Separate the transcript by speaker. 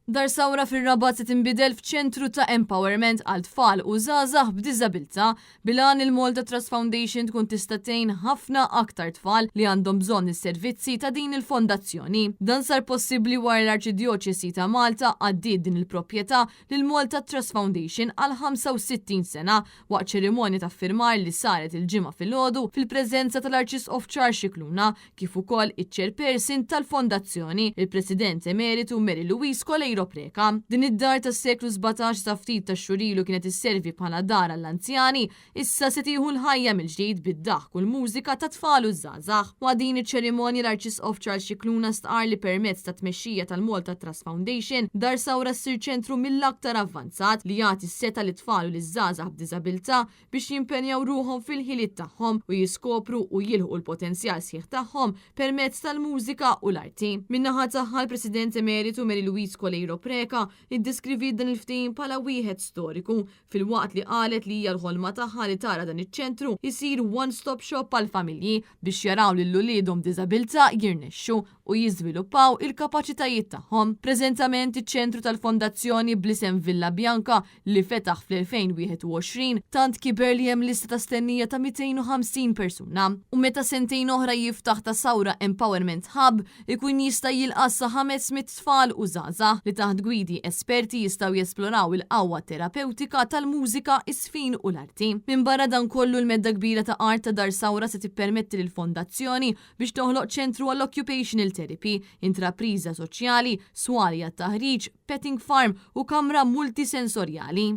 Speaker 1: Dar sawra fir-Rabat se tinbidel f'ċentru ta' empowerment għal tfal u żgħażagħ b'diżabilità bilan il-Malta Trust Foundation tkun tista' tgħin ħafna aktar tfal li għandhom bżonn is-servizzi ta' din il-fondazzjoni. Dan sar possibbli wara l-Arċidjoċesi ta' Malta għaddiet din il-proprjetà lil Malta Trust Foundation għal 65 sena waqt ċerimonja ta' firmar li saret il-ġimgħa filgħodu fil-preżenza tal-Arċisqof Charles Scicluna kif ukoll iċ-chairperson tal-fondazzjoni, il-President Emeritu Mary Louise Colejro Preka. Din id-dar tas-seklu 17 ta' ftit ta' xurilu kienet isservi bħala dar għall-anzjani, issa se tieħu l-ħajja mill-ġdid bid-daħk u l-mużika ta' tfal u żgħażagħ. Waqt din iċ-ċerimonja l-Arċisqof Charles Scicluna stqar li permezz ta' tmexxija tal-Malta Trust Foundation dar sawra ssir ċentru mill-aktar avvanzat li jagħti s-seta li tfal u liż-żgħażagħ b'diżabilità biex jimpenjaw ruhom fil-ħiliet tagħhom u jiskopru u jilħu l-potenzjal sħiħ tagħhom permezz tal-mużika u l-arti. Min-naħa tagħha l-President Emeritu Mary Louise Colejro Preka iddeskrivi dan il-ftehim bħala wieħed storiku fil-waqt li qalet li hija l-ħolma tagħha li tara dan iċ-ċentru jsir one-stop shop għal familji biex jaraw lil uliedhom b'diżabilità jirnexxu u jiżviluppaw il-kapaċitajiet tagħhom. Preżentament iċ-ċentru tal-Fondazzjoni bl-isem Villa Bianca li fetaħ fl-2021 tant kiber li hemm lista ta' stennija ta' 250 persuna u meta sentejn oħra jiftaħ ta' sawra Empowerment Hub ikun jista' jilqas sa 500 tfal u żgħażagħ li taħt gwidi esperti jistgħu jesploraw il-qawwa terapeutika tal-mużika, is-sfin u l-arti. Minn barra dan kollu l-medda kbira ta' art ta' dar sawra se tippermetti lill-fondazzjoni biex toħloq ċentru għall-occupational therapy, intrapriża soċjali, swali għat-taħriġ, petting farm u kamra multisensorjali.